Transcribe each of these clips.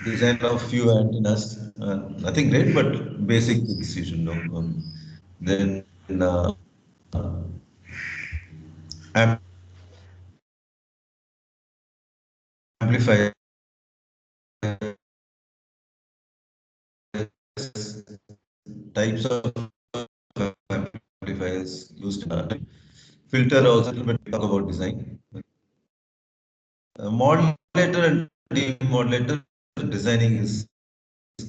design of few antennas, nothing great, but basic things you should know. Then amplifiers, types of amplifiers used in filter also a little bit talk about design. Modulator and demodulator designing is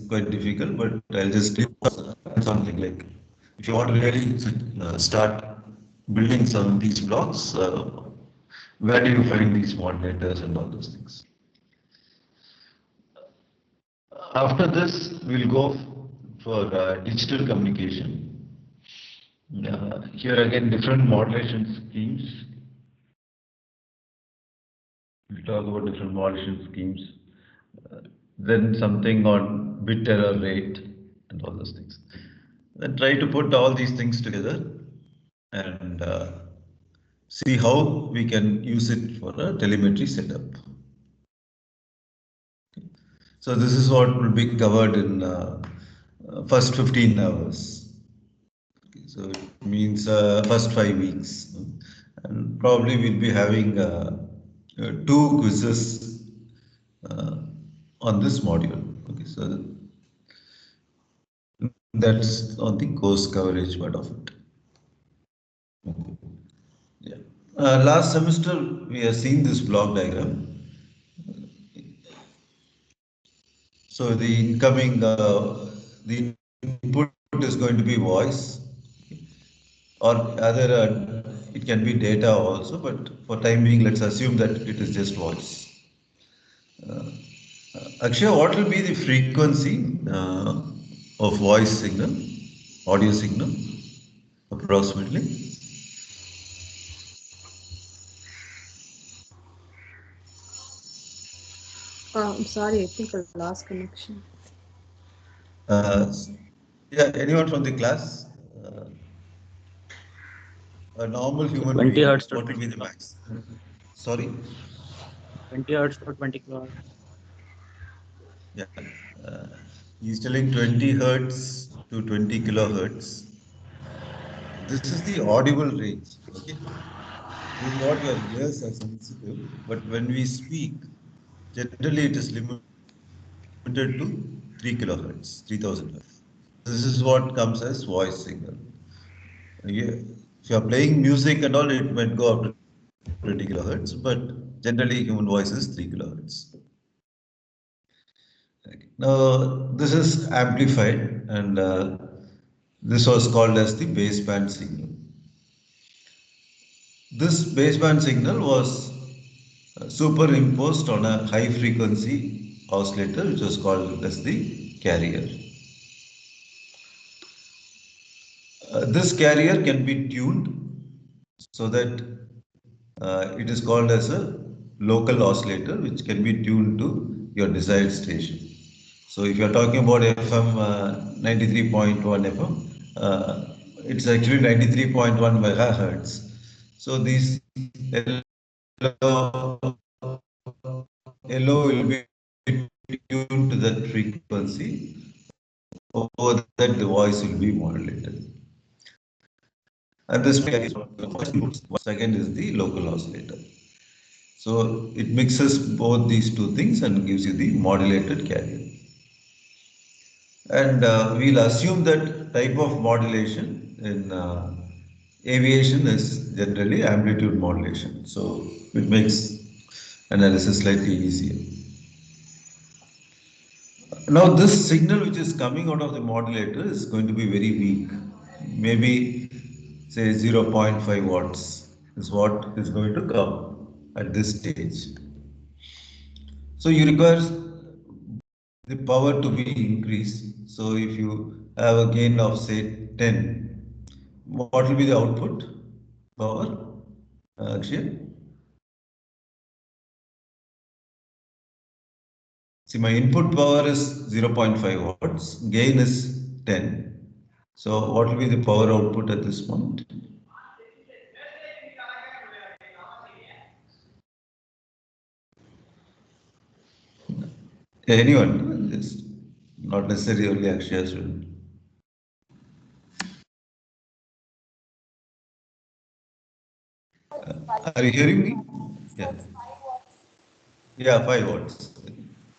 quite difficult, but I'll just leave something like if you want to really start building some of these blocks, where do you find these modulators and all those things? After this, we'll go for digital communication. Here again, different modulation schemes. We'll talk about different modulation schemes. Then something on bit error rate and all those things. Then try to put all these things together and see how we can use it for a telemetry setup. So this is what will be covered in first 15 hours. Okay, so it means first 5 weeks. And probably we'll be having two quizzes uh, on this module. Okay, so that's on the course coverage part of it. Yeah. Last semester we have seen this block diagram. So the incoming, the input is going to be voice, or other, it can be data also, but for time being, let's assume that it is just voice. Akshay, what will be the frequency of voice signal, audio signal, approximately? I'm sorry, I think I lost connection. Uh, yeah, anyone from the class? Uh, a normal So human 20 hertz being, to what will 20 be the kilohertz. max? Sorry? 20 hertz to 20 kilohertz. Yeah. Uh, he's telling 20 hertz to 20 kilohertz. This is the audible range. Okay. This is what your ears are sensitive. But when we speak, generally it is limited to 3 kilohertz, 3000 hertz. This is what comes as voice signal. Yeah. If you are playing music and all, it might go up to 20 kilohertz, but generally human voice is 3 kilohertz. Now, this is amplified and this was called as the baseband signal. This baseband signal was superimposed on a high frequency oscillator which was called as the carrier. This carrier can be tuned so that it is called as a local oscillator which can be tuned to your desired station. So if you are talking about FM 93.1 FM, it's actually 93.1 megahertz. So these LO will be tuned to that frequency. Over that, the voice will be modulated. And this second is the local oscillator. So it mixes both these two things and gives you the modulated carrier. And we'll assume that type of modulation in aviation is generally amplitude modulation. So it makes analysis slightly easier. Now this signal which is coming out of the modulator is going to be very weak. Maybe say zero point 0.5 watts is what is going to come at this stage. So you require the power to be increased. So if you have a gain of say 10, what will be the output power? Akshay? See, my input power is 0.5 watts, gain is 10. So what will be the power output at this point? Anyone, just not necessarily only Akshaya student. Are you hearing me? Yeah. Yeah, 5 watts.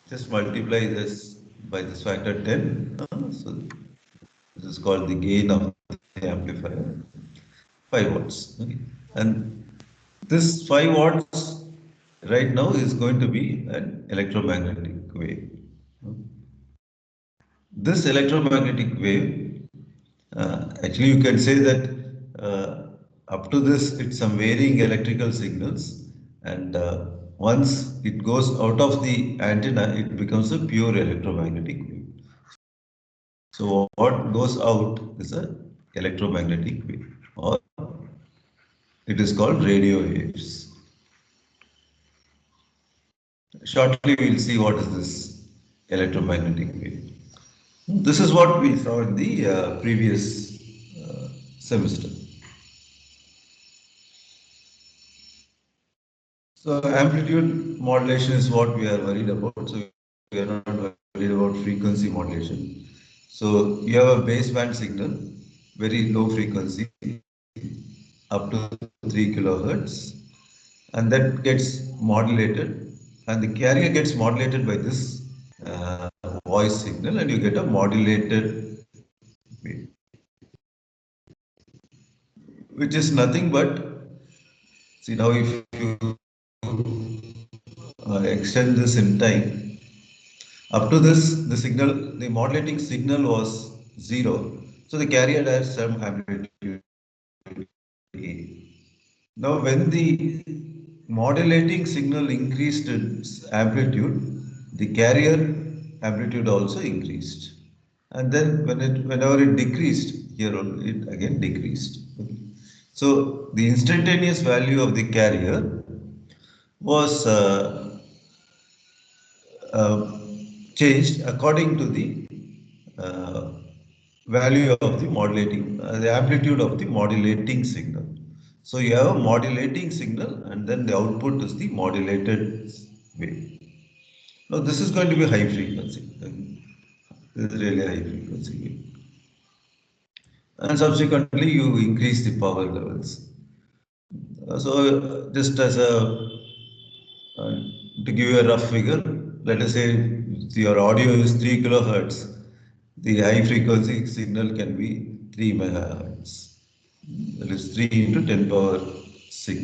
Just multiply this by this factor 10. So this is called the gain of the amplifier. 5 watts. Okay. And this 5 watts right now is going to be an electromagnetic wave. This electromagnetic wave, actually you can say that up to this it's some varying electrical signals, and once it goes out of the antenna it becomes a pure electromagnetic wave. So what goes out is a electromagnetic wave, or it is called radio waves. Shortly we'll see what is this electromagnetic wave. This is what we saw in the previous semester. So amplitude modulation is what we are worried about. So we are not worried about frequency modulation. So you have a baseband signal, very low frequency, up to 3 kilohertz, and that gets modulated, and the carrier gets modulated by this uh, voice signal, and you get a modulated wave, which is nothing but, see now if you extend this in time, up to this, the signal, the modulating signal was zero. So the carrier has some amplitude A. Now, when the modulating signal increased its amplitude, the carrier amplitude also increased. And then whenever it decreased, here it again decreased. Okay. So the instantaneous value of the carrier was uh, changed according to the uh, value of the modulating, the amplitude of the modulating signal. So you have a modulating signal and then the output is the modulated wave. Now this is going to be high frequency. This is really high frequency wave. And subsequently you increase the power levels. So just as a Uh, to give you a rough figure, let us say your audio is 3 kilohertz, the high frequency signal can be 3 megahertz. That is 3 into 10 power 6,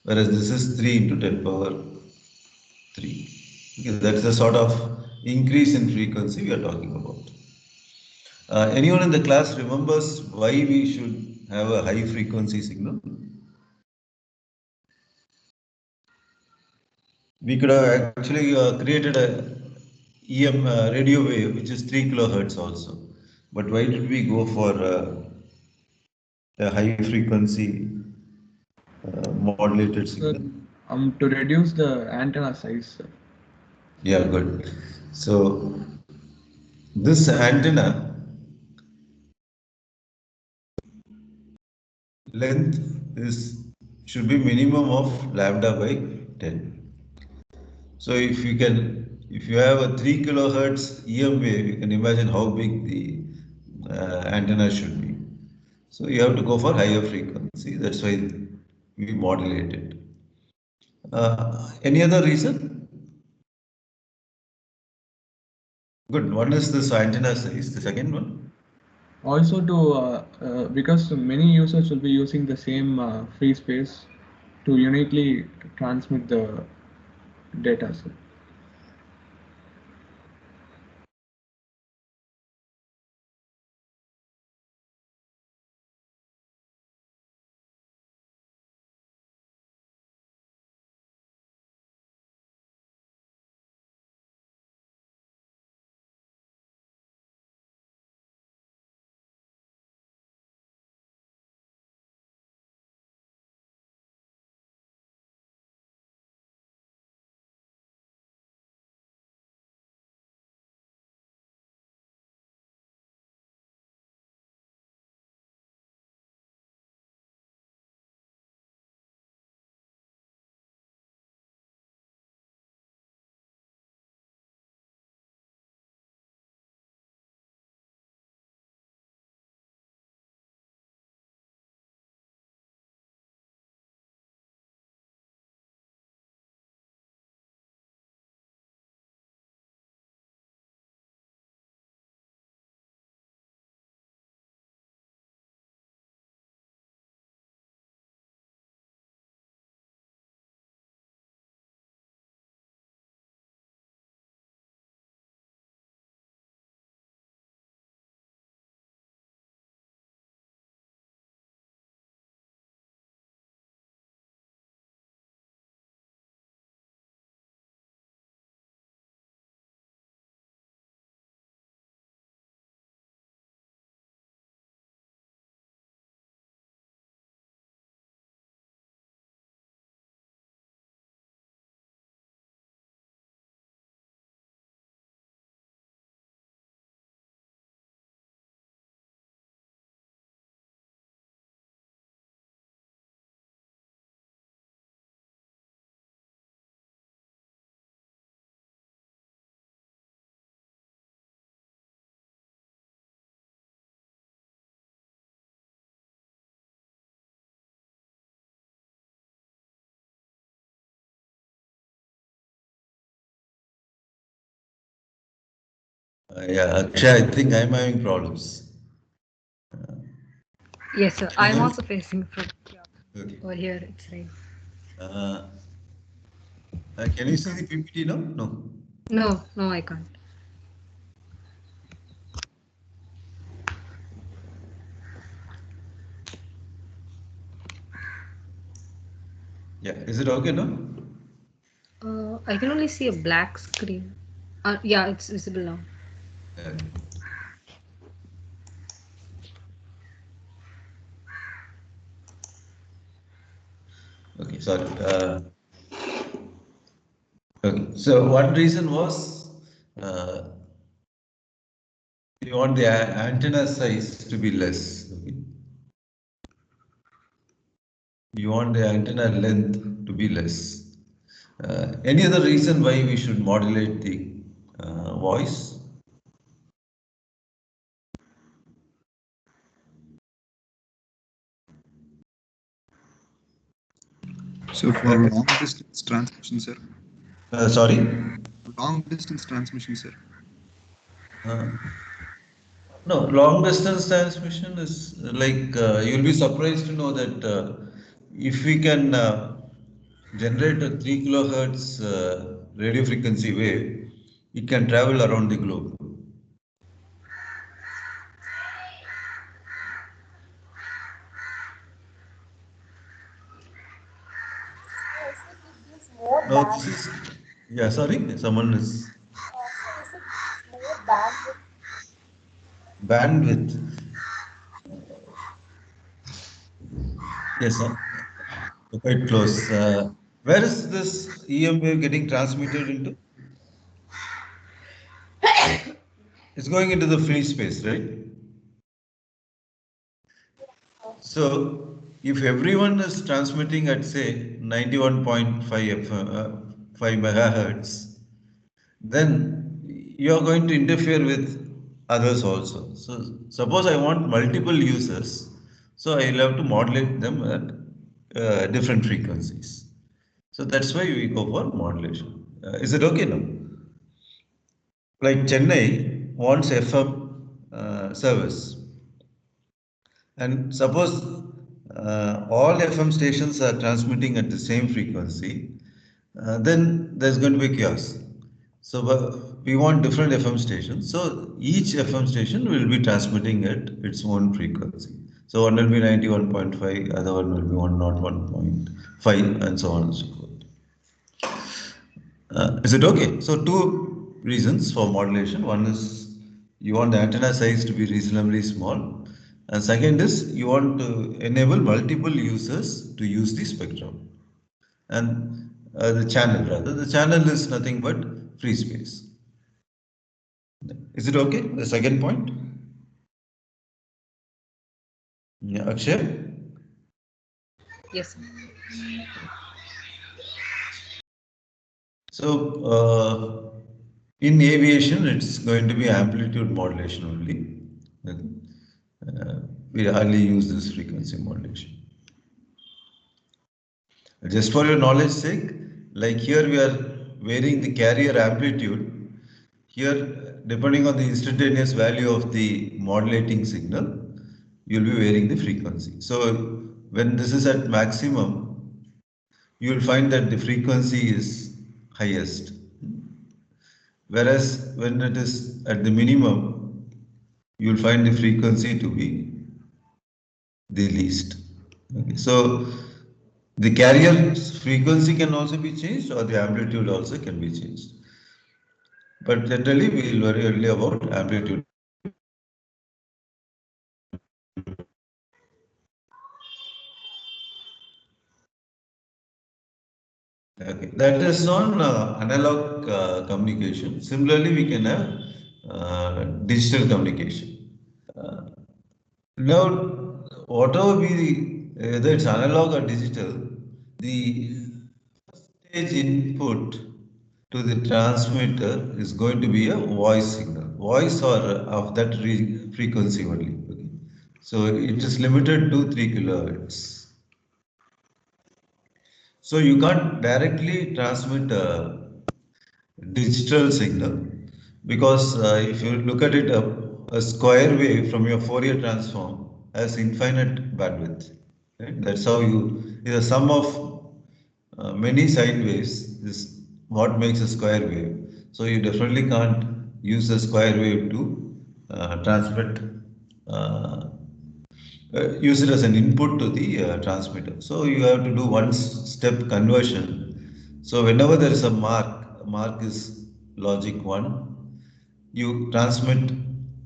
whereas this is 3 into 10 power 3. Okay, that's the sort of increase in frequency we are talking about. Anyone in the class remembers why we should have a high frequency signal? We could have actually created a EM radio wave which is 3 kilohertz also. But why did we go for a high frequency modulated Sir, signal? to reduce the antenna size, sir. Yeah, good. So this antenna length is should be minimum of lambda by 10. So if you have a 3 kilohertz EM wave, you can imagine how big the antenna should be. So you have to go for higher frequency. That's why we modulate it. Any other reason? Good. One is this antenna size. The second one. Also because many users will be using the same free space to uniquely transmit the data, sir. Yeah, Akshay, I think I'm having problems. Yes, sir. You I'm know? also facing from Okay. over here. It's right. Uh, can you see the PPT now? No. No, no, I can't. Yeah. Is it okay now? I can only see a black screen. Yeah, it's visible now. Okay. Okay. Sorry. Okay. So one reason was uh, you want the antenna size to be less. Okay. You want the antenna length to be less. Any other reason why we should modulate the voice? So for long distance transmission, sir. Sorry. Long distance transmission, sir. Uh, no, long distance transmission is like you'll be surprised to know that if we can generate a 3 kilohertz radio frequency wave, it can travel around the globe. So is it gives more Now, this band? is, yeah, sorry, someone is So is it gives more bandwidth? bandwidth. Yes, sir. Quite close. Where is this EM wave getting transmitted into? It's going into the free space, right? So, if everyone is transmitting at say 91.5 5 megahertz, then you are going to interfere with others also. So, suppose I want multiple users, so I'll have to modulate them at different frequencies. So that's why we go for modulation. Is it okay now? Like Chennai wants FM service, and suppose all FM stations are transmitting at the same frequency, then there's going to be chaos. So we want different FM stations. So each FM station will be transmitting at its own frequency. So one will be 91.5, other one will be 101.5, and so on and so forth. Is it okay? So two reasons for modulation. One is you want the antenna size to be reasonably small, and second is you want to enable multiple users to use the spectrum and the channel rather. The channel is nothing but free space. Is it okay? The second point. Yeah, Akshay. Yes, sir. So in aviation, it's going to be amplitude modulation only. Okay. We hardly use this frequency modulation. Just for your knowledge sake, like here we are varying the carrier amplitude. Here, depending on the instantaneous value of the modulating signal, you'll be varying the frequency. So when this is at maximum, you will find that the frequency is highest. Whereas when it is at the minimum, you will find the frequency to be the least. Okay. So the carrier's frequency can also be changed or the amplitude also can be changed. But generally we will worry only about amplitude. Okay. That is on analog communication. Similarly, we can have digital communication. Now, whatever be, whether it's analog or digital, the stage input to the transmitter is going to be a voice signal, voice or of that frequency only. Okay. So it is limited to 3 kilohertz. So you can't directly transmit a digital signal Because if you look at it, a square wave from your Fourier transform has infinite bandwidth. Right? That's how you, the sum of many sine waves is what makes a square wave. So you definitely can't use a square wave to transmit, uh, use it as an input to the transmitter. So you have to do one step conversion. So whenever there is a mark is logic 1, you transmit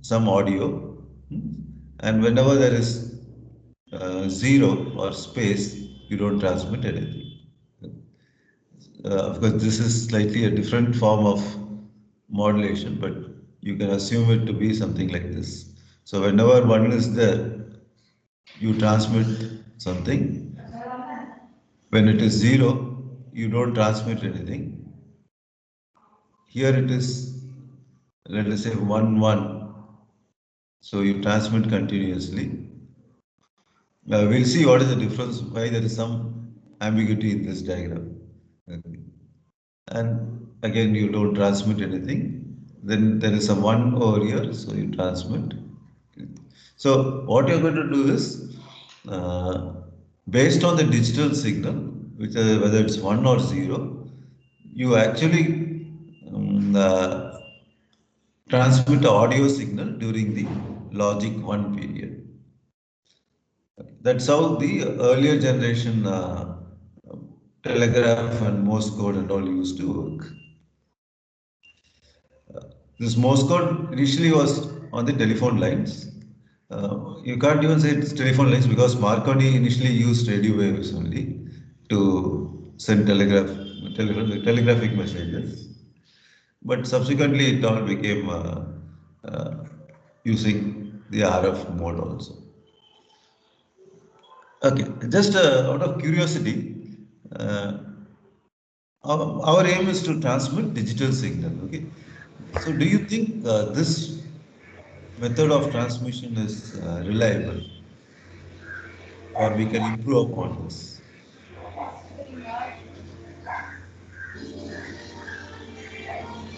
some audio, hmm, and whenever there is 0 or space, you don't transmit anything. Of course, this is slightly a different form of modulation, but you can assume it to be something like this. So whenever 1 is there, you transmit something. When it is 0, you don't transmit anything. Here it is, let us say 1 1, so you transmit continuously. We'll see what is the difference, why there is some ambiguity in this diagram. Okay. And again, you don't transmit anything. Then there is a 1 over here, so you transmit. So what you're going to do is, uh, based on the digital signal, which whether it's 1 or 0, you actually transmit the audio signal during the logic 1 period. That's how the earlier generation telegraph and Morse code and all used to work. This Morse code initially was on the telephone lines. You can't even say it's telephone lines because Marconi initially used radio waves only to send telegraphic messages. But subsequently, it all became uh, using the RF mode also. Okay, just out of curiosity, uh, our aim is to transmit digital signal. Okay, so do you think this method of transmission is reliable, or we can improve upon this?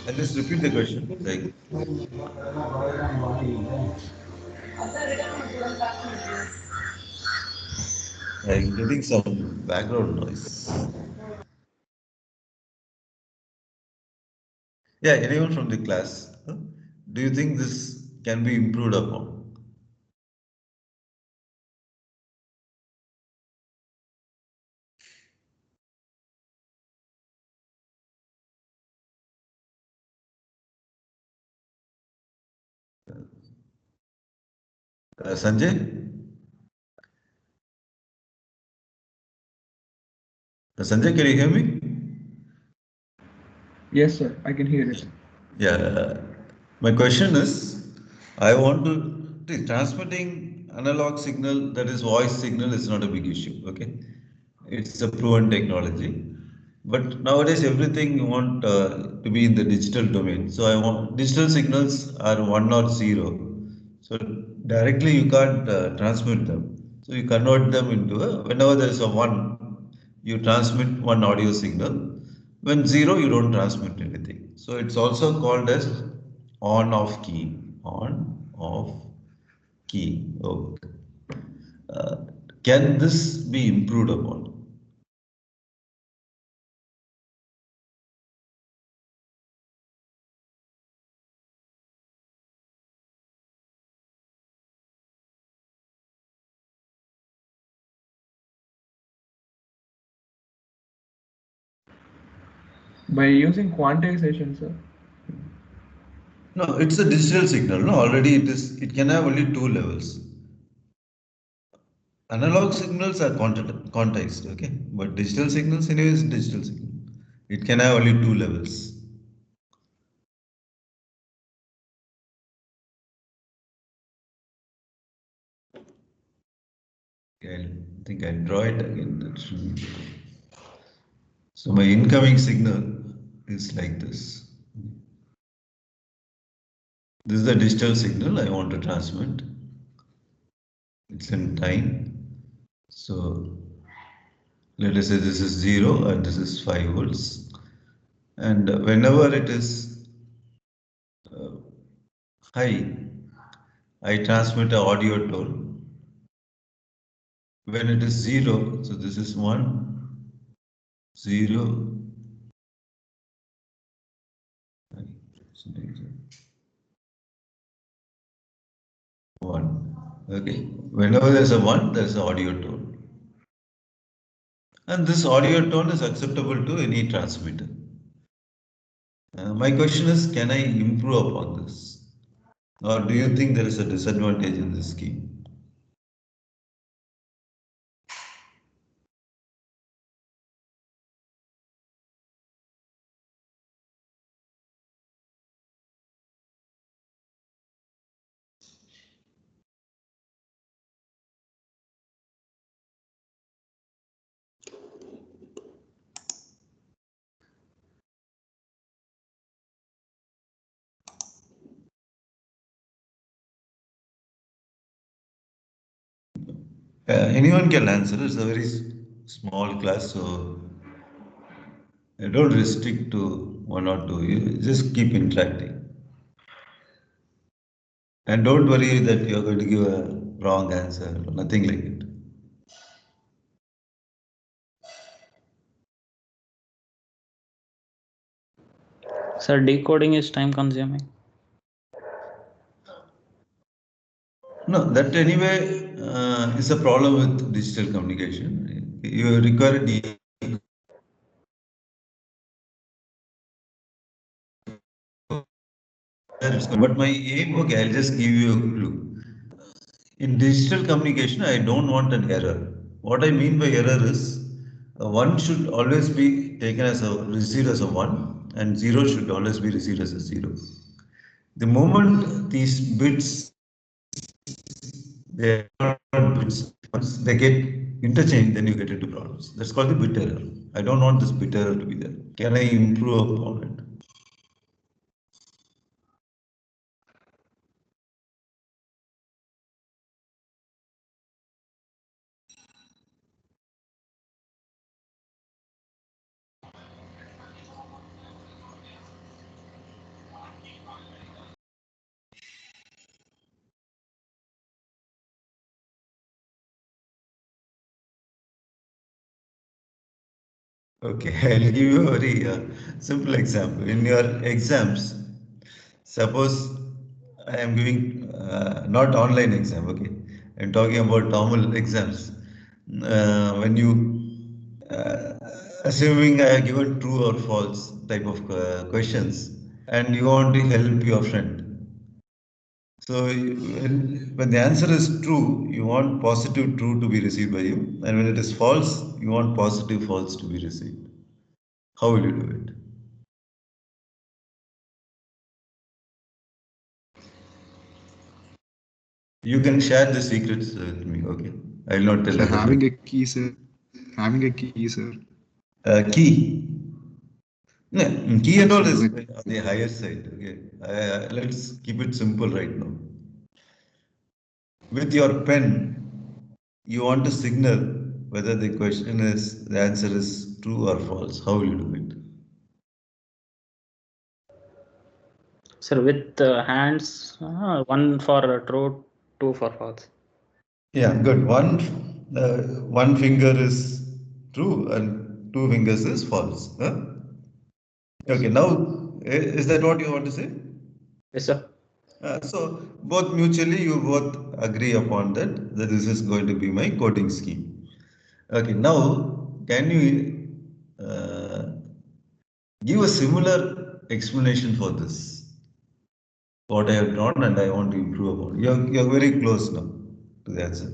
I'll just repeat the question. Like, I'm getting some background noise. Yeah, anyone from the class? Huh? Do you think this can be improved upon? Sanjay? Sanjay, can you hear me? Yes, sir, I can hear it. Yeah, my question is, I want to transmitting analog signal, that is voice signal, is not a big issue. Okay, it's a proven technology. But nowadays, everything you want to be in the digital domain. So I want digital signals are 1 or 0. So directly you can't transmit them. So you convert them into a, whenever there is a 1, you transmit one audio signal. When 0, you don't transmit anything. So it's also called as on-off key. On-off key. Okay. Uh, can this be improved upon? By using quantization, sir. No, it's a digital signal. No, already it is. It can have only two levels. Analog signals are quantized, okay, but digital signals anyway is digital signal. It can have only two levels. Okay, I think I'll draw it again. That shouldn't be. So my incoming signal is like this. This is the digital signal I want to transmit. It's in time. So let us say this is 0 and this is 5 volts. And whenever it is high, I transmit a audio tone. When it is zero, so this is 1, 0, 1. Okay. Whenever there's a 1, there's an audio tone. And this audio tone is acceptable to any transmitter. My question is, can I improve upon this? Or do you think there is a disadvantage in this scheme? Anyone can answer. It's a very small class, so don't restrict to one or two. You just keep interacting. And don't worry that you're going to give a wrong answer, nothing like it. Sir, decoding is time consuming. No, that anyway is a problem with digital communication. You require a but my aim, okay, I'll just give you a clue. In digital communication, I don't want an error. What I mean by error is one should always be taken as a received as a one, and zero should always be received as a zero. The moment these bits they are not bits, once they get interchanged, then you get into problems. That's called the bit error. I don't want this bit error to be there. Can I improve upon it? Okay, I'll give you a very simple example. In your exams, suppose I am giving not online exam, okay? I'm talking about normal exams. When you, uh, assuming I have given true or false type of questions, and you want to help your friend. So when the answer is true, you want positive true to be received by you, and when it is false, you want positive false to be received. How will you do it? You can share the secrets with me, okay? I will not tell So everything. having a key, sir. Having a key, sir. Key. No, key and So all is with on the higher side. Okay, let's keep it simple right now. With your pen, you want to signal whether the answer is true or false. How will you do it? Sir, with hands, one for true, two for false. Yeah, good. One finger is true and two fingers is false. Huh? Yes, Okay, sir. now is that what you want to say? Yes, sir. So both mutually you both agree upon that this is going to be my coding scheme. Okay, now can you give a similar explanation for this? What I have drawn and I want to improve upon. You're very close now to the answer.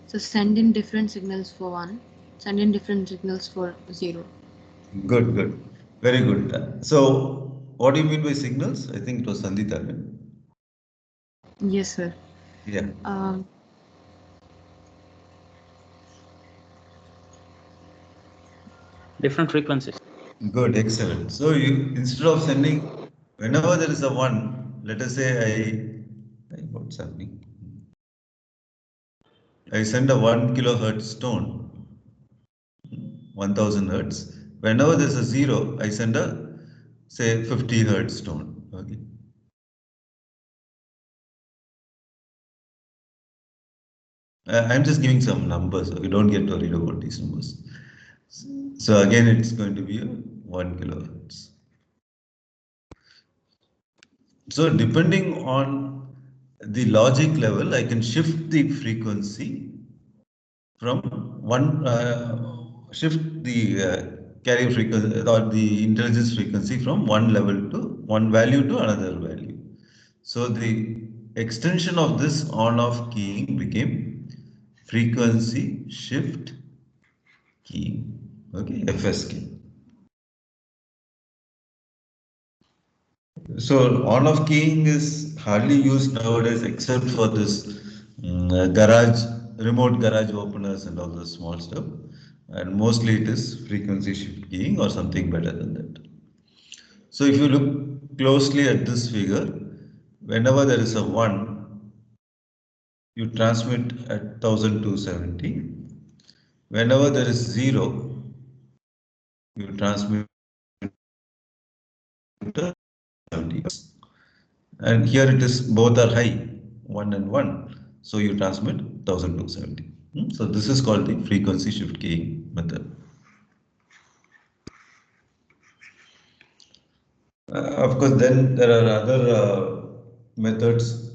So send in different signals for 1, send in different signals for 0. Good, good, very good. So what do you mean by signals? I think it was Sandita, right? Yes, sir. Yeah. Um, Different frequencies. Good, excellent. So you instead of sending whenever there is a one, let us say what's happening? I send a 1 kilohertz tone, 1000 hertz. Whenever there's a zero, I send a say 50 hertz tone. Okay. I'm just giving some numbers, so you don't get worried about these numbers. So again, it's going to be a 1 kilohertz. So depending on the logic level, I can shift the frequency from shift the carrier frequency or the intelligence frequency from one level to one value to another value. So the extension of this on-off keying became frequency shift keying. Okay, FSK. So on-off keying is hardly used nowadays except for this garage, remote garage openers and all the small stuff. And mostly it is frequency shift keying or something better than that. So if you look closely at this figure, whenever there is a 1, you transmit at 1270. Whenever there is 0, you transmit at 70. And here it is both are high, 1 and 1. So you transmit 1270. So this is called the frequency shift keying method. Of course, then there are other methods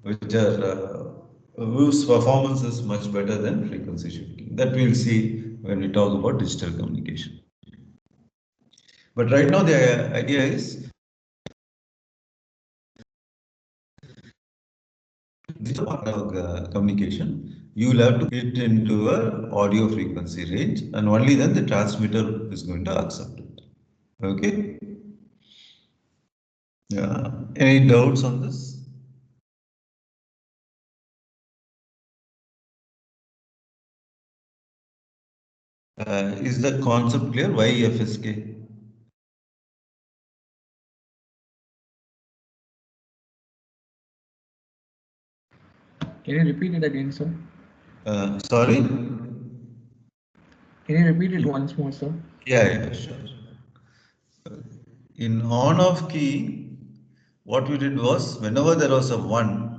which are whose performance is much better than frequency shift keying. That we'll see when we talk about digital communication. But right now the idea is analog communication, you will have to fit into a audio frequency range, and only then the transmitter is going to accept it. Okay. Yeah. Any doubts on this? Is the concept clear? Why FSK? Can you repeat it again, sir? Sorry? Can you repeat it once more, sir? Yeah, sure. In on-off key, what we did was whenever there was a 1,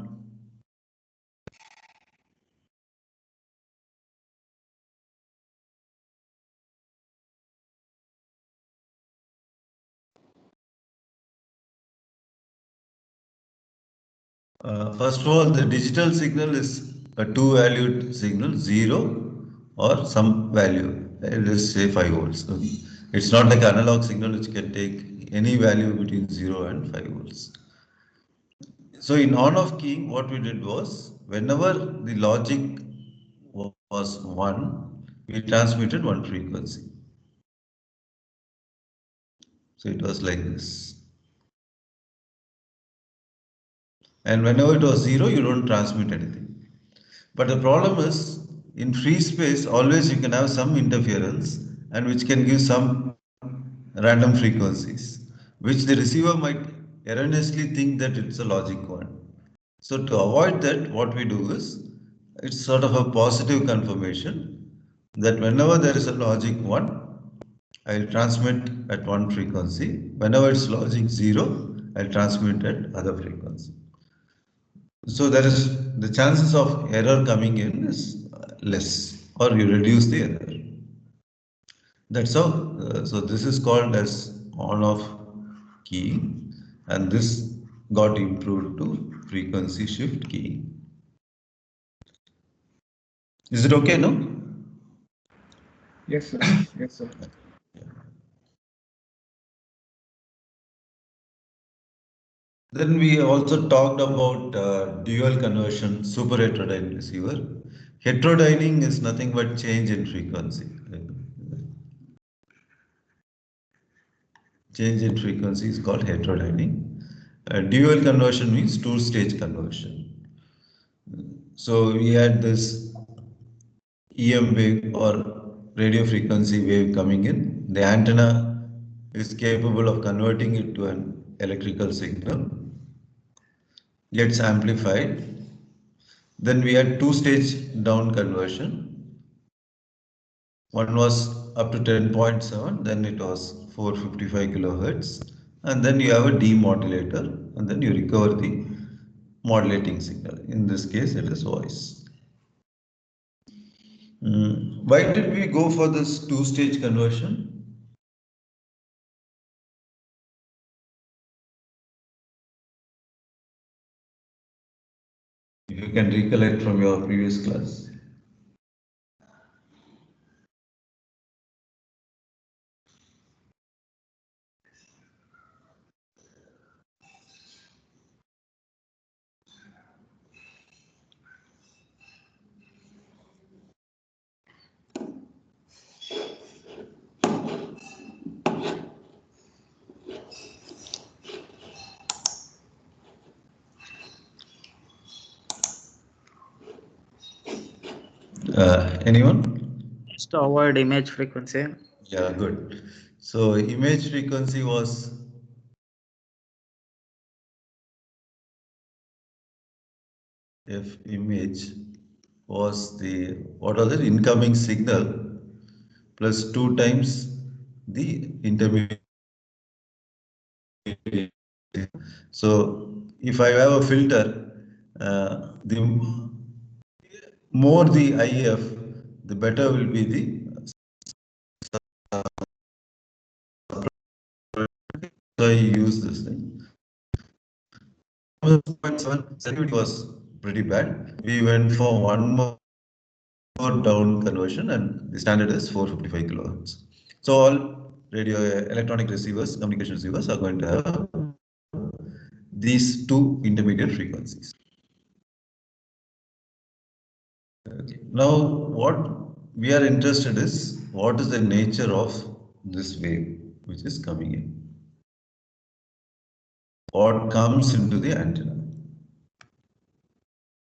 first of all, the digital signal is a two-valued signal, 0 or some value. Let's say 5 volts. So it's not like analog signal which can take any value between 0 and 5 volts. So in on-off keying, what we did was whenever the logic was 1, we transmitted one frequency. So it was like this. And whenever it was 0, you don't transmit anything. But the problem is, in free space, always you can have some interference and which can give some random frequencies, which the receiver might erroneously think that it's a logic 1. So to avoid that, what we do is, it's sort of a positive confirmation that whenever there is a logic 1, I'll transmit at one frequency. Whenever it's logic 0, I'll transmit at other frequency. So there is the chances of error coming in is less, or you reduce the error. That's how. So this is called as on-off keying, and this got improved to frequency shift keying. Is it okay, no? Yes, sir. Yes, sir. Then we also talked about dual conversion super heterodyne receiver. Heterodyning is nothing but change in frequency. Change in frequency is called heterodyning. Dual conversion means two-stage conversion. So we had this EM wave or radio frequency wave coming in. The antenna is capable of converting it to an electrical signal, gets amplified. Then we had two-stage down conversion. One was up to 10.7, then it was 455 kilohertz, and then you have a demodulator, and then you recover the modulating signal. In this case, it is voice. Why did we go for this two-stage conversion? If you can recollect from your previous class. Anyone? Just to avoid image frequency. Yeah, good. So image frequency was if image was the what was it incoming signal plus 2 times the intermediate. So if I have a filter, the more the IF, the better will be the. So I use this thing. 0.7 security was pretty bad. We went for one more down conversion, and the standard is 455 kilohertz. So all radio electronic receivers, communication receivers are going to have these two intermediate frequencies. Okay. Now, what we are interested is what is the nature of this wave which is coming in? What comes into the antenna?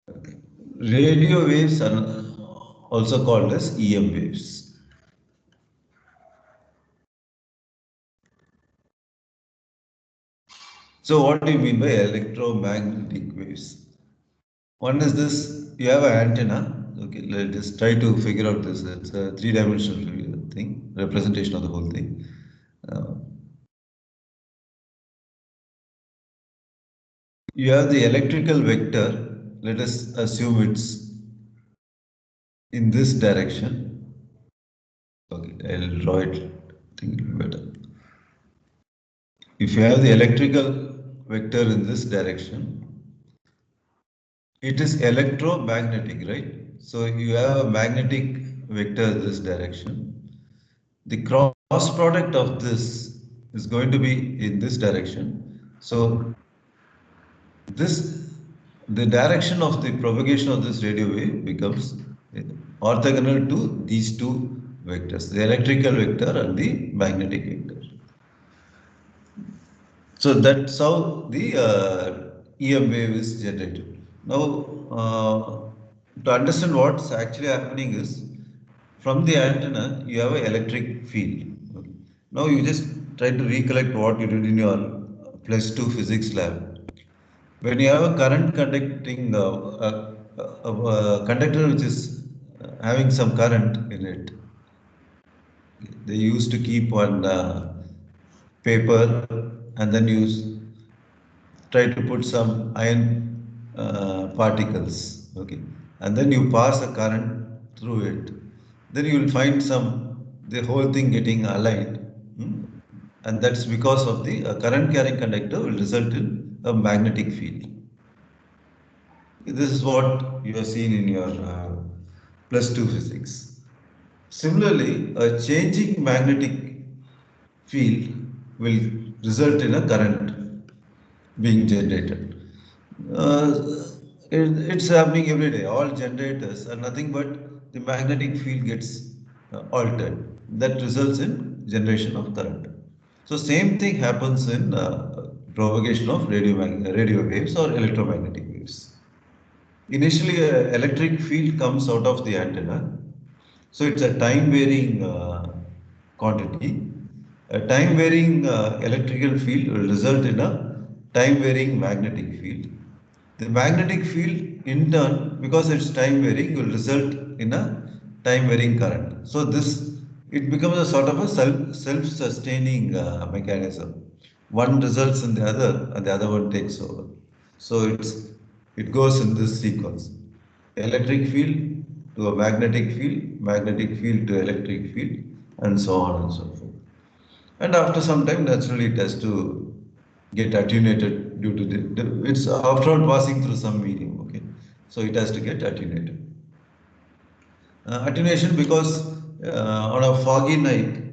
Okay. Radio waves are also called as EM waves. So, what do you mean by electromagnetic waves? One is this, you have an antenna. Okay, let's just try to figure out this. It's a three-dimensional thing, representation of the whole thing. Uh, you have the electrical vector. Let us assume it's in this direction. Okay, I'll draw it think better. If you have the electrical vector in this direction, it is electromagnetic, right? So you have a magnetic vector this direction. The cross product of this is going to be in this direction. So this, the direction of the propagation of this radio wave becomes orthogonal to these two vectors, the electrical vector and the magnetic vector. So that's how the EM wave is generated. Now, to understand what's actually happening is from the antenna, you have an electric field. Okay. Now, you just try to recollect what you did in your plus two physics lab. When you have a current conducting, a conductor which is having some current in it, they used to keep one paper and then use try to put some iron particles, okay, and then you pass a current through it. Then you will find the whole thing getting aligned, and that's because of the current carrying conductor will result in a magnetic field. This is what you have seen in your plus two physics. Similarly, a changing magnetic field will result in a current being generated. Uh, it's happening every day. All generators are nothing but the magnetic field gets altered. That results in generation of current. So same thing happens in propagation of radio waves or electromagnetic waves. Initially, electric field comes out of the antenna, so it's a time varying quantity. A time varying electrical field will result in a time varying magnetic field. The magnetic field, in turn, because it's time varying, will result in a time varying current. So this it becomes a sort of a self sustaining mechanism. One results in the other, and the other one takes over. So it goes in this sequence: electric field, to a magnetic field to electric field, and so on and so forth. And after some time, naturally, it has to get attenuated due to it's after all passing through some medium. Okay, so it has to get attenuated. Attenuation because on a foggy night,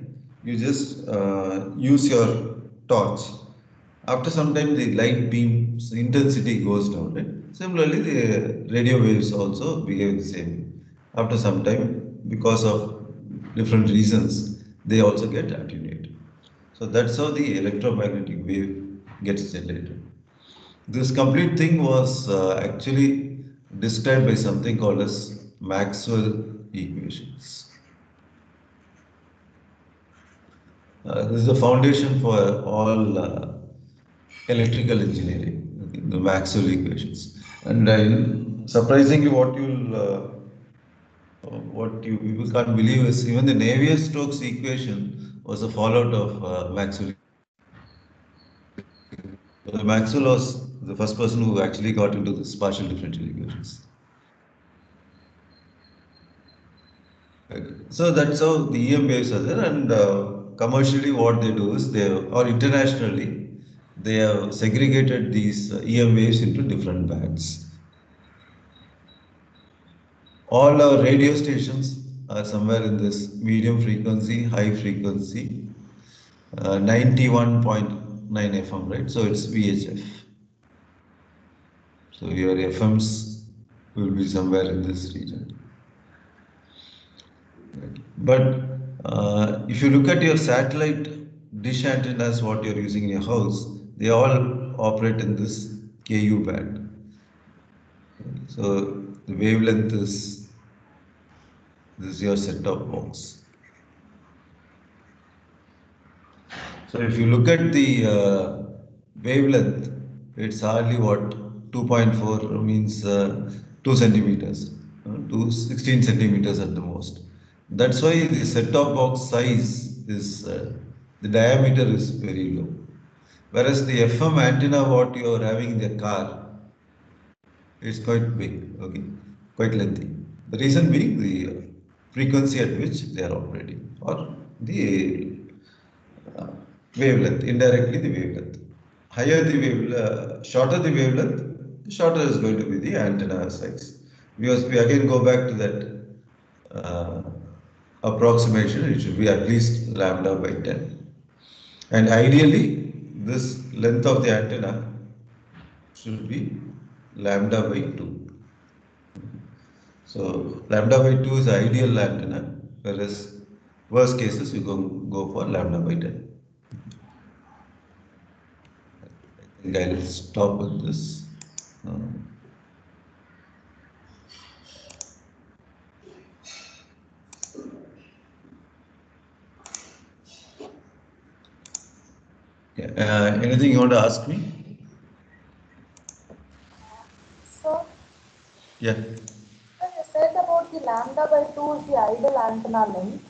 you just use your torch. After some time, the light beam's intensity goes down, right? Similarly, the radio waves also behave the same way. After some time, because of different reasons, they also get attenuated. So that's how the electromagnetic wave gets generated. This complete thing was actually described by something called as Maxwell equations. This is the foundation for all electrical engineering, okay, the Maxwell equations. And surprisingly, what you people can't believe is even the Navier-Stokes equation was a fallout of Maxwell. Maxwell was the first person who actually got into this partial differential equations. Okay. So that's how the EM waves are there, and commercially, what they do is or internationally, they have segregated these EM waves into different bands. All our radio stations are somewhere in this medium frequency, high frequency, 91.9 FM, right? So it's VHF. So your FMs will be somewhere in this region. But if you look at your satellite dish antennas, what you're using in your house, they all operate in this KU band. So the wavelength is this is your set-top box. So if you look at the wavelength, it's hardly what 2.4 means 2 centimeters, to 16 centimeters at the most. That's why the set-top box size is the diameter is very low. Whereas the FM antenna, what you are having in the car, is quite big, okay, quite lengthy. The reason being the frequency at which they are operating, or the uh, wavelength, indirectly the wavelength. Higher the wavelength, shorter the wavelength, shorter is going to be the antenna size. Because we again go back to that approximation, it should be at least lambda by 10. And ideally, this length of the antenna should be lambda by 2. So lambda by 2 is the ideal antenna, whereas worst cases you go for lambda by 10. I think I'll stop with this. Yeah. Anything you want to ask me? So, Yeah. sir, you said about the lambda by 2 is the ideal antenna length,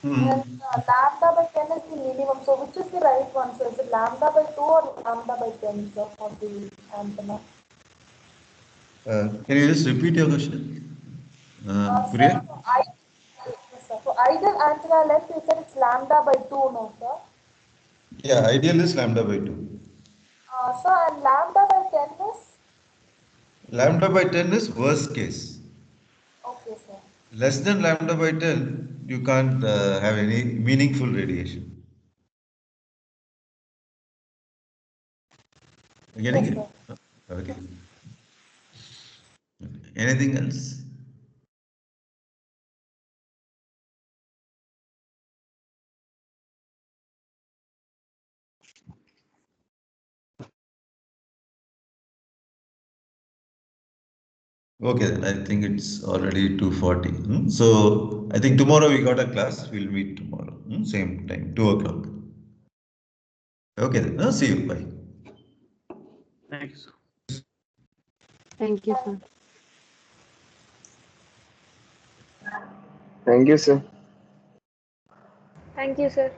Hmm. and lambda by 10 is the minimum. So, which is the right one? So, is it lambda by 2 or lambda by 10, sir, for the antenna? Can you just repeat your question? Sir, Priya? yes, sir. For ideal antenna length, you said it's lambda by 2, no, sir? Yeah, ideal is lambda by 2. Sir, and lambda by 10 is? Lambda by 10 is worst case. Okay, sir. Less than lambda by 10, you can't have any meaningful radiation. You getting Yes, it? sir. Okay. Anything else? Okay, then I think it's already 2:40. So I think tomorrow we got a class. We'll meet tomorrow. Same time, 2 o'clock. Okay, then. See you. Bye. Thanks. Thank you, sir. Thank you, sir. Thank you, sir.